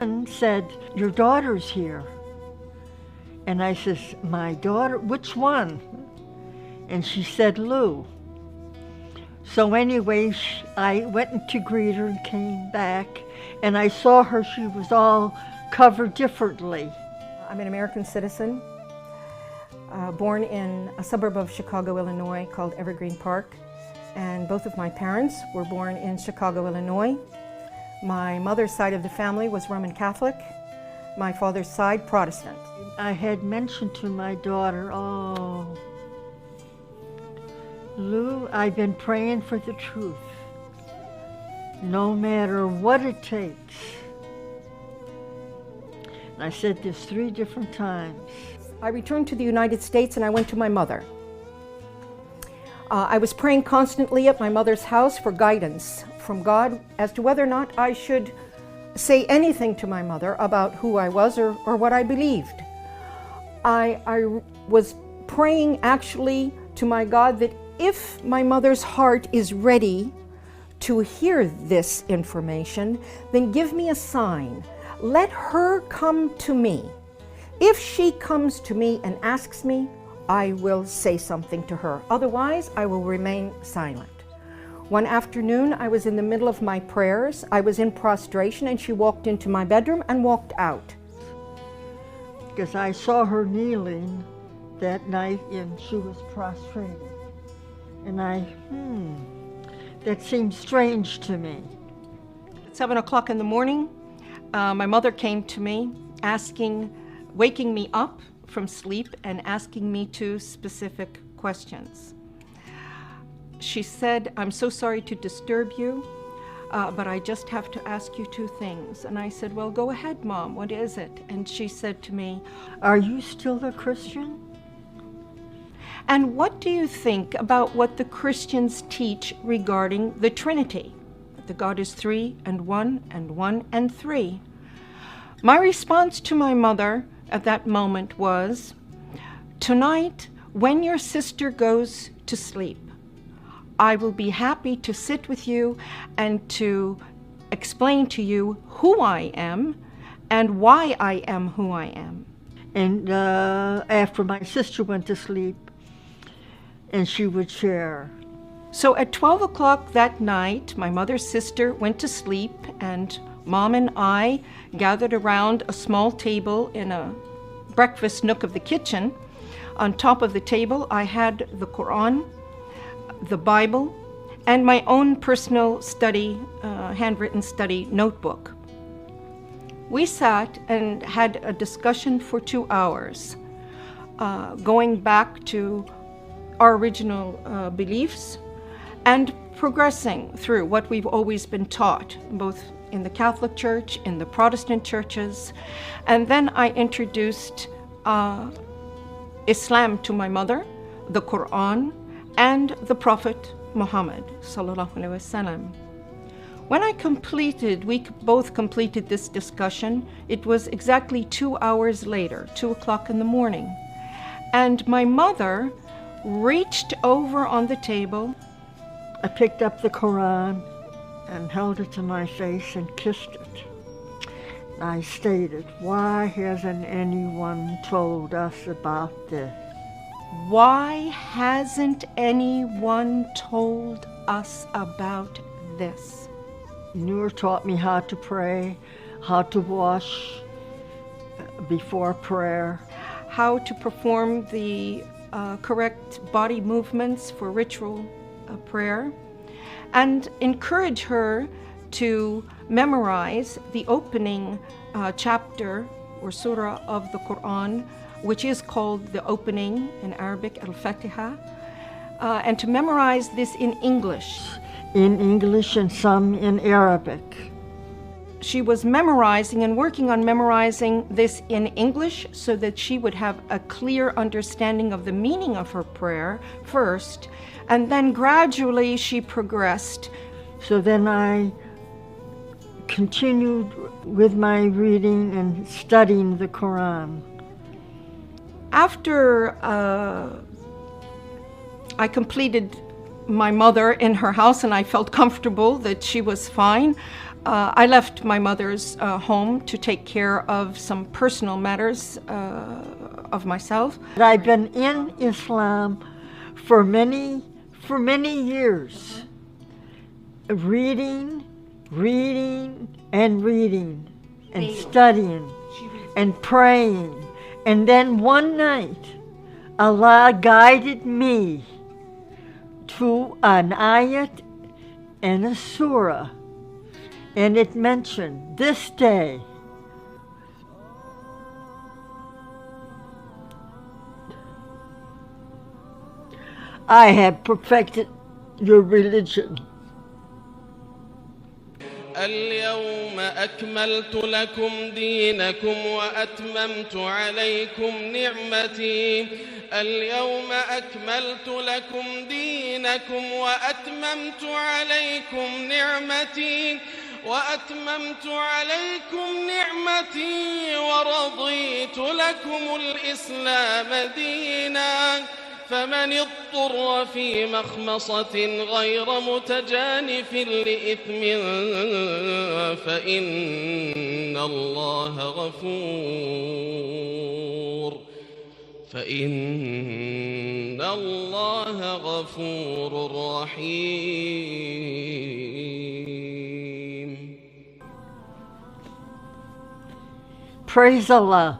And said, "Your daughter's here." And I says, "My daughter? Which one?" And she said, "Lou." So anyway, I went to greet her and came back, and I saw her, she was all covered differently. I'm an American citizen, born in a suburb of Chicago, Illinois called Evergreen Park, and both of my parents were born in Chicago, Illinois. My mother's side of the family was Roman Catholic, my father's side Protestant. I had mentioned to my daughter, "Oh, Lou, I've been praying for the truth, no matter what it takes." And I said this 3 different times. I returned to the United States and I went to my mother. I was praying constantly at my mother's house for guidance from God as to whether or not I should say anything to my mother about who I was or what I believed. I was praying actually to my God that if my mother's heart is ready to hear this information, then give me a sign. Let her come to me. If she comes to me and asks me, I will say something to her. Otherwise, I will remain silent. One afternoon, I was in the middle of my prayers. I was in prostration, and she walked into my bedroom and walked out. Because I saw her kneeling that night and she was prostrated. And that seemed strange to me. At 7 o'clock in the morning, my mother came to me waking me up from sleep and asking me 2 specific questions. She said, "I'm so sorry to disturb you, but I just have to ask you 2 things. And I said, "Well, go ahead, Mom, what is it?" And she said to me, "Are you still a Christian? And what do you think about what the Christians teach regarding the Trinity? That God is 3 and 1 and 1 and 3. My response to my mother at that moment was, "Tonight, when your sister goes to sleep, I will be happy to sit with you and to explain to you who I am and why I am who I am." And after my sister went to sleep, and she would share. So at 12 o'clock that night, my mother's sister went to sleep, and Mom and I gathered around a small table in a breakfast nook of the kitchen. On top of the table, I had the Quran, the Bible, and my own personal study, handwritten study notebook. We sat and had a discussion for 2 hours, going back to our original beliefs and progressing through what we've always been taught, both in the Catholic Church, in the Protestant churches. And then I introduced Islam to my mother, the Quran, and the Prophet Muhammad sallallahu alaihi wasallam. When we both completed this discussion, it was exactly 2 hours later, 2 o'clock in the morning. And my mother reached over on the table. I picked up the Quran and held it to my face and kissed it. I stated, "Why hasn't anyone told us about this? Why hasn't anyone told us about this?" Noor taught me how to pray, how to wash before prayer, how to perform the correct body movements for ritual prayer, and encourage her to memorize the opening chapter or surah of the Quran, which is called the opening in Arabic, Al-Fatiha, and to memorize this in English. In English and some in Arabic. She was memorizing and working on memorizing this in English so that she would have a clear understanding of the meaning of her prayer first, and then gradually she progressed. So then I continued with my reading and studying the Quran. After I completed my mother in her house and I felt comfortable that she was fine, I left my mother's home to take care of some personal matters of myself. I've been in Islam for many years, reading and studying and praying. And then one night, Allah guided me to an ayat and a surah, and it mentioned this day. I have perfected your religion. اليوم أكملت لكم دينكم وأتممت عليكم نعمتي. اليوم أكملت لكم دينكم وأتممت عليكم نعمتي ورضيت لكم الإسلام دينا. فمن اضطر في مخمصة غير متجانف لإثم فإن الله غفور رحيم. Praise Allah.